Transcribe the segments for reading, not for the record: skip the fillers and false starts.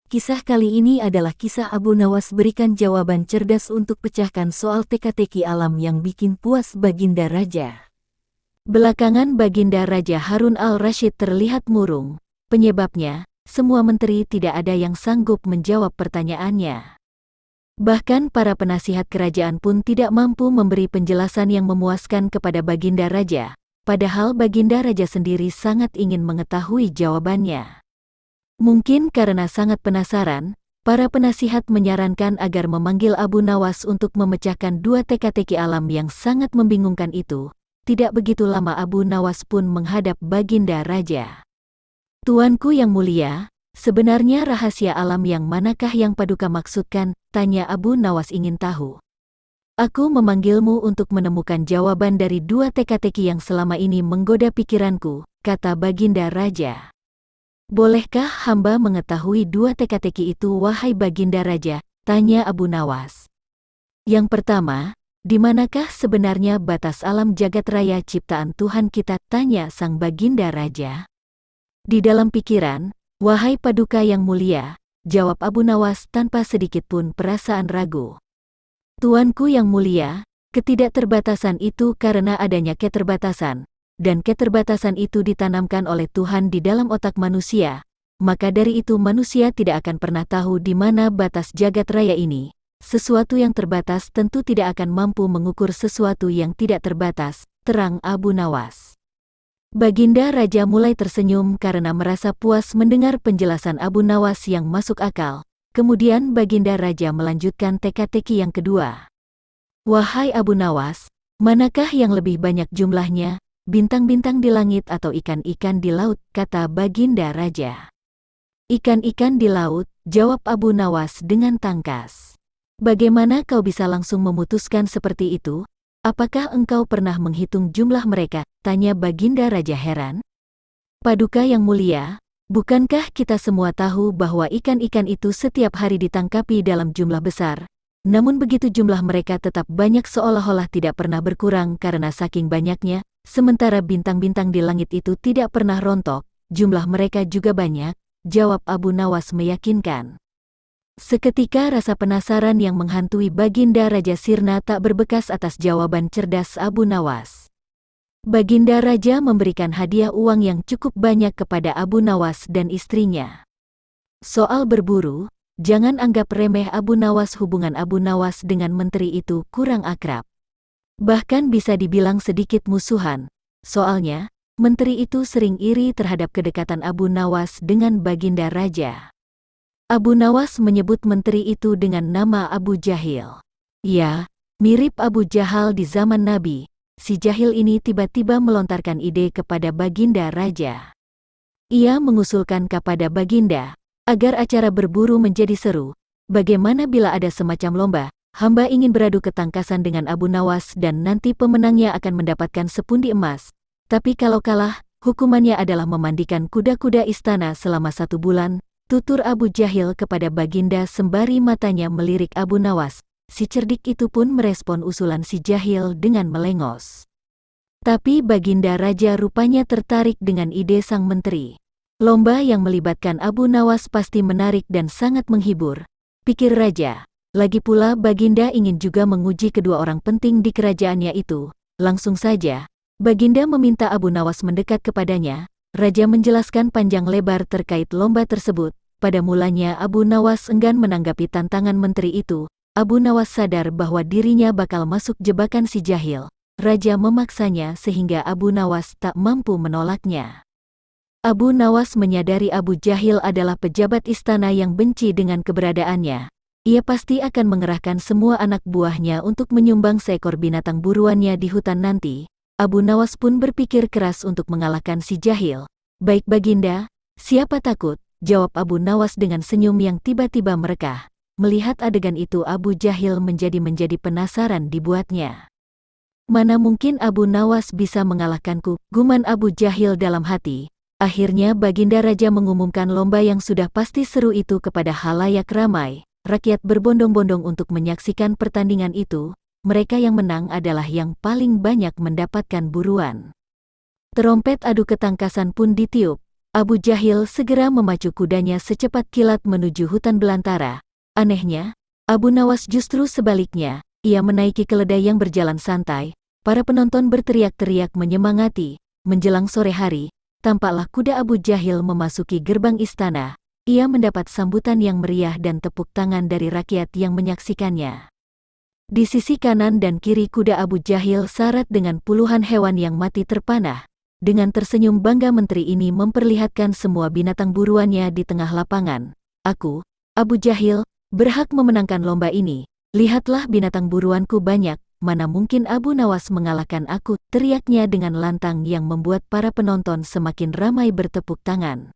Kisah kali ini adalah kisah Abu Nawas berikan jawaban cerdas untuk pecahkan soal teka-teki alam yang bikin puas Baginda Raja. Belakangan Baginda Raja Harun al-Rashid terlihat murung. Penyebabnya, semua menteri tidak ada yang sanggup menjawab pertanyaannya. Bahkan para penasihat kerajaan pun tidak mampu memberi penjelasan yang memuaskan kepada Baginda Raja, padahal Baginda Raja sendiri sangat ingin mengetahui jawabannya. Mungkin karena sangat penasaran, para penasihat menyarankan agar memanggil Abu Nawas untuk memecahkan dua teka-teki alam yang sangat membingungkan itu. Tidak begitu lama Abu Nawas pun menghadap Baginda Raja. "Tuanku yang mulia, sebenarnya rahasia alam yang manakah yang Paduka maksudkan?" tanya Abu Nawas ingin tahu. "Aku memanggilmu untuk menemukan jawaban dari dua teka-teki yang selama ini menggoda pikiranku," kata Baginda Raja. "Bolehkah hamba mengetahui dua teka-teki itu, wahai Baginda Raja?" tanya Abu Nawas. "Yang pertama, di manakah sebenarnya batas alam jagat raya ciptaan Tuhan kita?" tanya sang Baginda Raja. "Di dalam pikiran, wahai Paduka yang mulia," jawab Abu Nawas tanpa sedikit pun perasaan ragu. "Tuanku yang mulia, ketidakterbatasan itu karena adanya keterbatasan. Dan keterbatasan itu ditanamkan oleh Tuhan di dalam otak manusia, maka dari itu manusia tidak akan pernah tahu di mana batas jagat raya ini. Sesuatu yang terbatas tentu tidak akan mampu mengukur sesuatu yang tidak terbatas," terang Abu Nawas. Baginda Raja mulai tersenyum karena merasa puas mendengar penjelasan Abu Nawas yang masuk akal. Kemudian Baginda Raja melanjutkan teka-teki yang kedua. "Wahai Abu Nawas, manakah yang lebih banyak jumlahnya? Bintang-bintang di langit atau ikan-ikan di laut?" kata Baginda Raja. "Ikan-ikan di laut," jawab Abu Nawas dengan tangkas. "Bagaimana kau bisa langsung memutuskan seperti itu? Apakah engkau pernah menghitung jumlah mereka?" tanya Baginda Raja heran. "Paduka yang mulia, bukankah kita semua tahu bahwa ikan-ikan itu setiap hari ditangkapi dalam jumlah besar? Namun begitu jumlah mereka tetap banyak seolah-olah tidak pernah berkurang karena saking banyaknya. Sementara bintang-bintang di langit itu tidak pernah rontok, jumlah mereka juga banyak," jawab Abu Nawas meyakinkan. Seketika rasa penasaran yang menghantui Baginda Raja sirna tak berbekas atas jawaban cerdas Abu Nawas. Baginda Raja memberikan hadiah uang yang cukup banyak kepada Abu Nawas dan istrinya. Soal berburu, jangan anggap remeh Abu Nawas. Hubungan Abu Nawas dengan menteri itu kurang akrab. Bahkan bisa dibilang sedikit musuhan, soalnya, menteri itu sering iri terhadap kedekatan Abu Nawas dengan Baginda Raja. Abu Nawas menyebut menteri itu dengan nama Abu Jahil. Ya, mirip Abu Jahal di zaman Nabi. Si jahil ini tiba-tiba melontarkan ide kepada Baginda Raja. Ia mengusulkan kepada Baginda, agar acara berburu menjadi seru. "Bagaimana bila ada semacam lomba? Hamba ingin beradu ketangkasan dengan Abu Nawas dan nanti pemenangnya akan mendapatkan sepundi emas. Tapi kalau kalah, hukumannya adalah memandikan kuda-kuda istana selama 1 bulan, tutur Abu Jahil kepada Baginda sembari matanya melirik Abu Nawas. Si cerdik itu pun merespon usulan si jahil dengan melengos. Tapi Baginda Raja rupanya tertarik dengan ide sang menteri. Lomba yang melibatkan Abu Nawas pasti menarik dan sangat menghibur, pikir Raja. Lagi pula Baginda ingin juga menguji kedua orang penting di kerajaannya itu. Langsung saja, Baginda meminta Abu Nawas mendekat kepadanya. Raja menjelaskan panjang lebar terkait lomba tersebut. Pada mulanya Abu Nawas enggan menanggapi tantangan menteri itu. Abu Nawas sadar bahwa dirinya bakal masuk jebakan si jahil. Raja memaksanya sehingga Abu Nawas tak mampu menolaknya. Abu Nawas menyadari Abu Jahil adalah pejabat istana yang benci dengan keberadaannya. Ia pasti akan mengerahkan semua anak buahnya untuk menyumbang seekor binatang buruannya di hutan nanti. Abu Nawas pun berpikir keras untuk mengalahkan si jahil. "Baik Baginda, siapa takut?" jawab Abu Nawas dengan senyum yang tiba-tiba merekah. Melihat adegan itu Abu Jahil menjadi penasaran dibuatnya. "Mana mungkin Abu Nawas bisa mengalahkanku?" guman Abu Jahil dalam hati. Akhirnya Baginda Raja mengumumkan lomba yang sudah pasti seru itu kepada halayak ramai. Rakyat berbondong-bondong untuk menyaksikan pertandingan itu. Mereka yang menang adalah yang paling banyak mendapatkan buruan. Terompet adu ketangkasan pun ditiup. Abu Jahil segera memacu kudanya secepat kilat menuju hutan belantara. Anehnya, Abu Nawas justru sebaliknya, ia menaiki keledai yang berjalan santai. Para penonton berteriak-teriak menyemangati. Menjelang sore hari, tampaklah kuda Abu Jahil memasuki gerbang istana. Ia mendapat sambutan yang meriah dan tepuk tangan dari rakyat yang menyaksikannya. Di sisi kanan dan kiri kuda Abu Jahil syarat dengan puluhan hewan yang mati terpanah. Dengan tersenyum bangga menteri ini memperlihatkan semua binatang buruannya di tengah lapangan. Aku, Abu Jahil, berhak memenangkan lomba ini. Lihatlah binatang buruanku banyak, mana mungkin Abu Nawas mengalahkan aku, teriaknya dengan lantang yang membuat para penonton semakin ramai bertepuk tangan.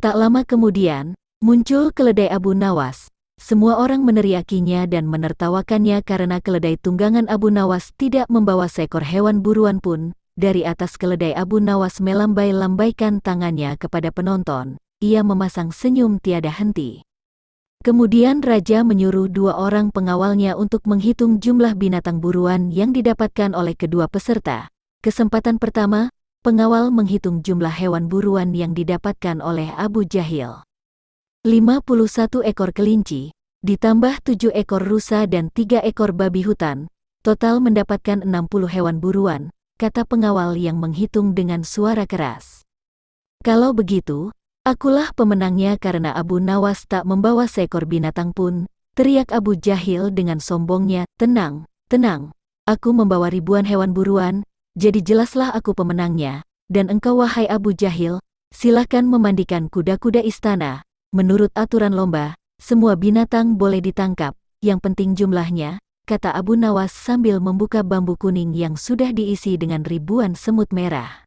Tak lama kemudian, muncul keledai Abu Nawas. Semua orang meneriakinya dan menertawakannya karena keledai tunggangan Abu Nawas tidak membawa seekor hewan buruan pun. Dari atas keledai Abu Nawas melambai-lambaikan tangannya kepada penonton. Ia memasang senyum tiada henti. Kemudian raja menyuruh 2 orang pengawalnya untuk menghitung jumlah binatang buruan yang didapatkan oleh kedua peserta. Kesempatan pertama, pengawal menghitung jumlah hewan buruan yang didapatkan oleh Abu Jahil. 51 ekor kelinci, ditambah 7 ekor rusa dan 3 ekor babi hutan, total mendapatkan 60 hewan buruan, kata pengawal yang menghitung dengan suara keras. Kalau begitu, akulah pemenangnya karena Abu Nawas tak membawa seekor binatang pun, teriak Abu Jahil dengan sombongnya. Tenang, tenang, aku membawa ribuan hewan buruan, jadi jelaslah aku pemenangnya, dan engkau wahai Abu Jahil, silakan memandikan kuda-kuda istana. Menurut aturan lomba, semua binatang boleh ditangkap, yang penting jumlahnya, kata Abu Nawas sambil membuka bambu kuning yang sudah diisi dengan ribuan semut merah.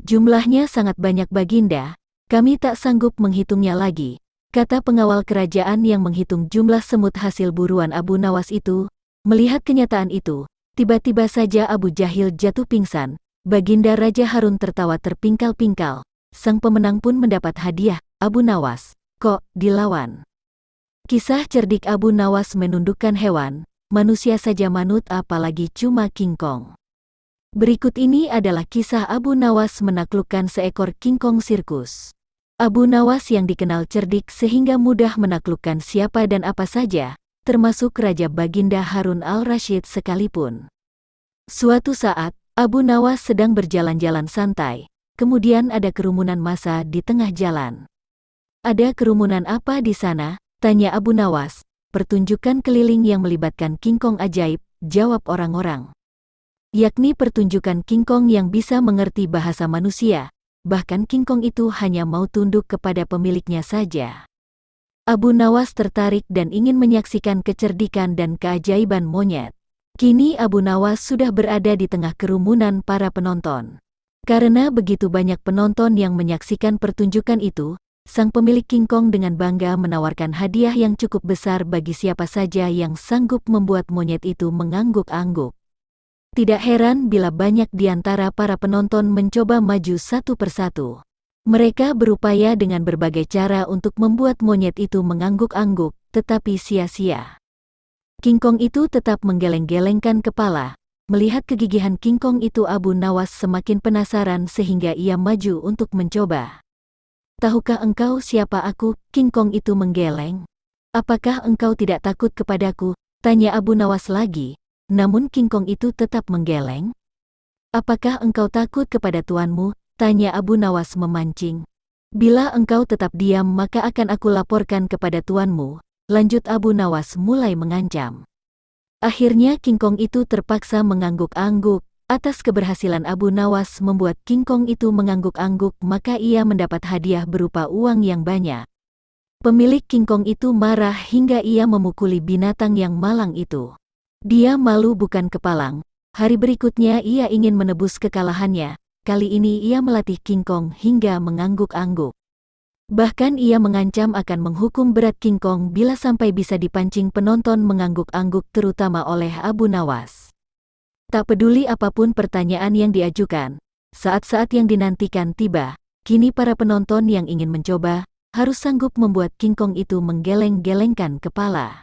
Jumlahnya sangat banyak Baginda, kami tak sanggup menghitungnya lagi, kata pengawal kerajaan yang menghitung jumlah semut hasil buruan Abu Nawas itu. Melihat kenyataan itu, tiba-tiba saja Abu Jahil jatuh pingsan. Baginda Raja Harun tertawa terpingkal-pingkal. Sang pemenang pun mendapat hadiah. Abu Nawas, kok dilawan? Kisah cerdik Abu Nawas menundukkan hewan. Manusia saja manut apalagi cuma King Kong. Berikut ini adalah kisah Abu Nawas menaklukkan seekor King Kong sirkus. Abu Nawas yang dikenal cerdik sehingga mudah menaklukkan siapa dan apa saja, termasuk Raja Baginda Harun al-Rashid sekalipun. Suatu saat, Abu Nawas sedang berjalan-jalan santai, kemudian ada kerumunan massa di tengah jalan. Ada kerumunan apa di sana? Tanya Abu Nawas. Pertunjukan keliling yang melibatkan King Kong ajaib, jawab orang-orang. Yakni pertunjukan King Kong yang bisa mengerti bahasa manusia, bahkan King Kong itu hanya mau tunduk kepada pemiliknya saja. Abu Nawas tertarik dan ingin menyaksikan kecerdikan dan keajaiban monyet. Kini Abu Nawas sudah berada di tengah kerumunan para penonton. Karena begitu banyak penonton yang menyaksikan pertunjukan itu, sang pemilik King Kong dengan bangga menawarkan hadiah yang cukup besar bagi siapa saja yang sanggup membuat monyet itu mengangguk-angguk. Tidak heran bila banyak di antara para penonton mencoba maju satu persatu. Mereka berupaya dengan berbagai cara untuk membuat monyet itu mengangguk-angguk, tetapi sia-sia. King Kong itu tetap menggeleng-gelengkan kepala. Melihat kegigihan King Kong itu Abu Nawas semakin penasaran sehingga ia maju untuk mencoba. Tahukah engkau siapa aku? King Kong itu menggeleng. Apakah engkau tidak takut kepadaku? Tanya Abu Nawas lagi. Namun King Kong itu tetap menggeleng. Apakah engkau takut kepada tuanmu? Tanya Abu Nawas memancing. Bila engkau tetap diam maka akan aku laporkan kepada tuanmu. Lanjut Abu Nawas mulai mengancam. Akhirnya King Kong itu terpaksa mengangguk-angguk. Atas keberhasilan Abu Nawas membuat King Kong itu mengangguk-angguk maka ia mendapat hadiah berupa uang yang banyak. Pemilik King Kong itu marah hingga ia memukuli binatang yang malang itu. Dia malu bukan kepalang. Hari berikutnya ia ingin menebus kekalahannya. Kali ini ia melatih King Kong hingga mengangguk-angguk. Bahkan ia mengancam akan menghukum berat King Kong bila sampai bisa dipancing penonton mengangguk-angguk terutama oleh Abu Nawas. Tak peduli apapun pertanyaan yang diajukan, saat-saat yang dinantikan tiba, kini para penonton yang ingin mencoba, harus sanggup membuat King Kong itu menggeleng-gelengkan kepala.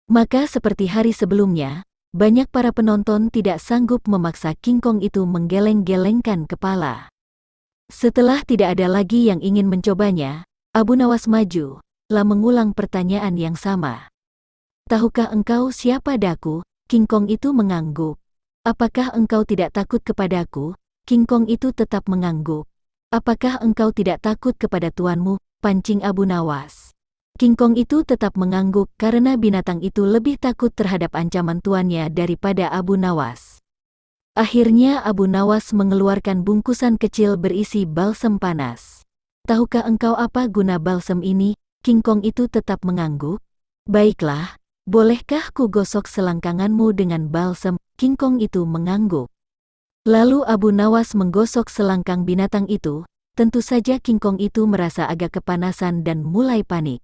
Maka seperti hari sebelumnya, banyak para penonton tidak sanggup memaksa King Kong itu menggeleng-gelengkan kepala. Setelah tidak ada lagi yang ingin mencobanya, Abu Nawas maju, lalu mengulang pertanyaan yang sama. Tahukah engkau siapa daku? King Kong itu mengangguk. Apakah engkau tidak takut kepadaku? King Kong itu tetap mengangguk. Apakah engkau tidak takut kepada tuanmu? Pancing Abu Nawas. King Kong itu tetap mengangguk karena binatang itu lebih takut terhadap ancaman tuannya daripada Abu Nawas. Akhirnya Abu Nawas mengeluarkan bungkusan kecil berisi balsem panas. Tahukah engkau apa guna balsem ini? King Kong itu tetap mengangguk. Baiklah, bolehkah ku gosok selangkanganmu dengan balsem? King Kong itu mengangguk. Lalu Abu Nawas menggosok selangkang binatang itu. Tentu saja King Kong itu merasa agak kepanasan dan mulai panik.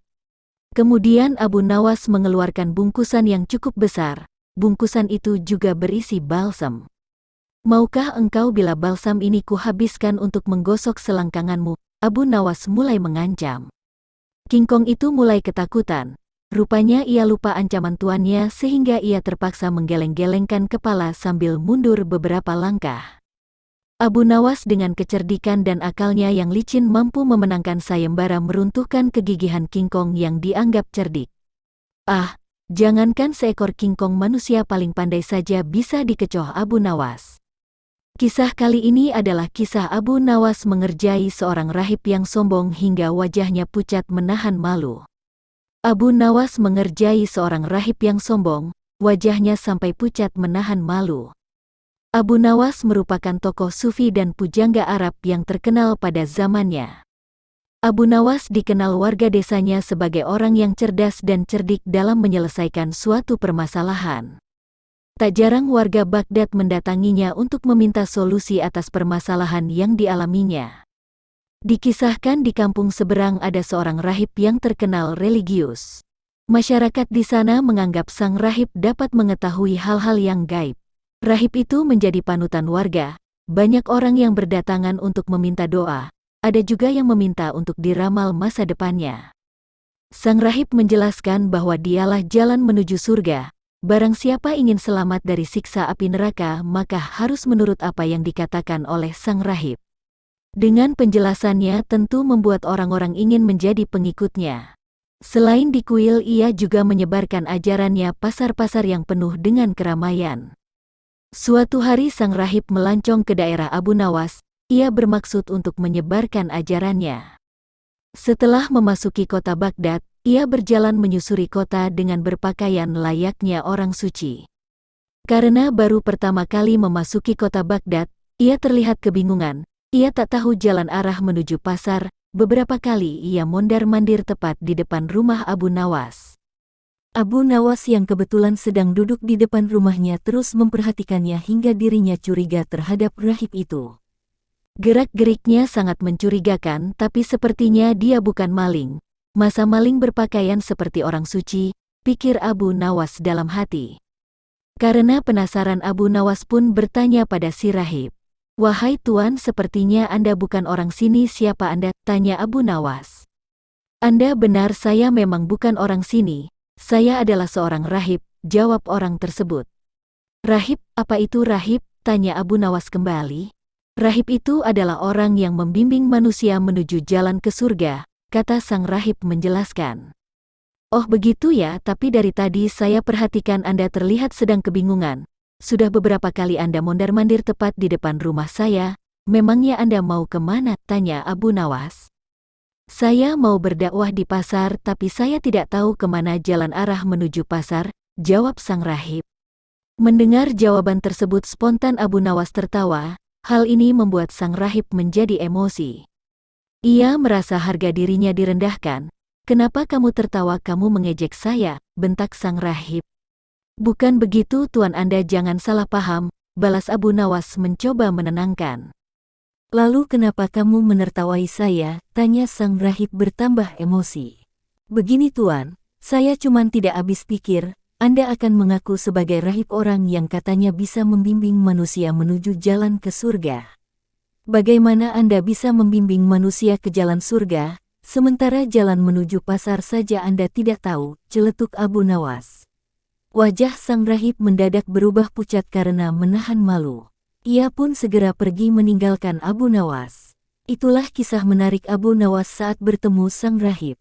Kemudian Abu Nawas mengeluarkan bungkusan yang cukup besar. Bungkusan itu juga berisi balsam. Maukah engkau bila balsam ini kuhabiskan untuk menggosok selangkanganmu? Abu Nawas mulai mengancam. King Kong itu mulai ketakutan. Rupanya ia lupa ancaman tuannya sehingga ia terpaksa menggeleng-gelengkan kepala sambil mundur beberapa langkah. Abu Nawas dengan kecerdikan dan akalnya yang licin mampu memenangkan sayembara meruntuhkan kegigihan King Kong yang dianggap cerdik. Ah, jangankan seekor King Kong manusia paling pandai saja bisa dikecoh Abu Nawas. Kisah kali ini adalah kisah Abu Nawas mengerjai seorang rahib yang sombong hingga wajahnya pucat menahan malu. Abu Nawas mengerjai seorang rahib yang sombong, wajahnya sampai pucat menahan malu. Abu Nawas merupakan tokoh sufi dan pujangga Arab yang terkenal pada zamannya. Abu Nawas dikenal warga desanya sebagai orang yang cerdas dan cerdik dalam menyelesaikan suatu permasalahan. Tak jarang warga Baghdad mendatanginya untuk meminta solusi atas permasalahan yang dialaminya. Dikisahkan di kampung seberang ada seorang rahib yang terkenal religius. Masyarakat di sana menganggap sang rahib dapat mengetahui hal-hal yang gaib. Rahib itu menjadi panutan warga. Banyak orang yang berdatangan untuk meminta doa. Ada juga yang meminta untuk diramal masa depannya. Sang rahib menjelaskan bahwa dialah jalan menuju surga. Barang siapa ingin selamat dari siksa api neraka, maka harus menurut apa yang dikatakan oleh sang rahib. Dengan penjelasannya tentu membuat orang-orang ingin menjadi pengikutnya. Selain di kuil, ia juga menyebarkan ajarannya pasar-pasar yang penuh dengan keramaian. Suatu hari sang rahib melancong ke daerah Abu Nawas. Ia bermaksud untuk menyebarkan ajarannya. Setelah memasuki kota Baghdad, ia berjalan menyusuri kota dengan berpakaian layaknya orang suci. Karena baru pertama kali memasuki kota Baghdad, ia terlihat kebingungan. Ia tak tahu jalan arah menuju pasar. Beberapa kali ia mondar-mandir tepat di depan rumah Abu Nawas. Abu Nawas yang kebetulan sedang duduk di depan rumahnya terus memperhatikannya hingga dirinya curiga terhadap rahib itu. Gerak-geriknya sangat mencurigakan, tapi sepertinya dia bukan maling. Masa maling berpakaian seperti orang suci, pikir Abu Nawas dalam hati. Karena penasaran, Abu Nawas pun bertanya pada si rahib. "Wahai tuan, sepertinya Anda bukan orang sini." "Siapa Anda?" tanya Abu Nawas. "Anda benar, saya memang bukan orang sini. Saya adalah seorang rahib," jawab orang tersebut. "Rahib, apa itu rahib?" tanya Abu Nawas kembali. "Rahib itu adalah orang yang membimbing manusia menuju jalan ke surga," kata sang rahib menjelaskan. "Oh begitu ya, tapi dari tadi saya perhatikan Anda terlihat sedang kebingungan. Sudah beberapa kali Anda mondar-mandir tepat di depan rumah saya. Memangnya Anda mau kemana?" tanya Abu Nawas. "Saya mau berdakwah di pasar, tapi saya tidak tahu kemana jalan arah menuju pasar," jawab sang rahib. Mendengar jawaban tersebut spontan Abu Nawas tertawa. Hal ini membuat sang rahib menjadi emosi. Ia merasa harga dirinya direndahkan. "Kenapa kamu tertawa? Kamu mengejek saya," bentak sang rahib. "Bukan begitu tuan, Anda jangan salah paham," balas Abu Nawas mencoba menenangkan. "Lalu kenapa kamu menertawai saya?" tanya sang rahib bertambah emosi. "Begini tuan, saya cuman tidak habis pikir, Anda akan mengaku sebagai rahib orang yang katanya bisa membimbing manusia menuju jalan ke surga. Bagaimana Anda bisa membimbing manusia ke jalan surga, sementara jalan menuju pasar saja Anda tidak tahu?" celetuk Abu Nawas. Wajah sang rahib mendadak berubah pucat karena menahan malu. Ia pun segera pergi meninggalkan Abu Nawas. Itulah kisah menarik Abu Nawas saat bertemu sang rahib.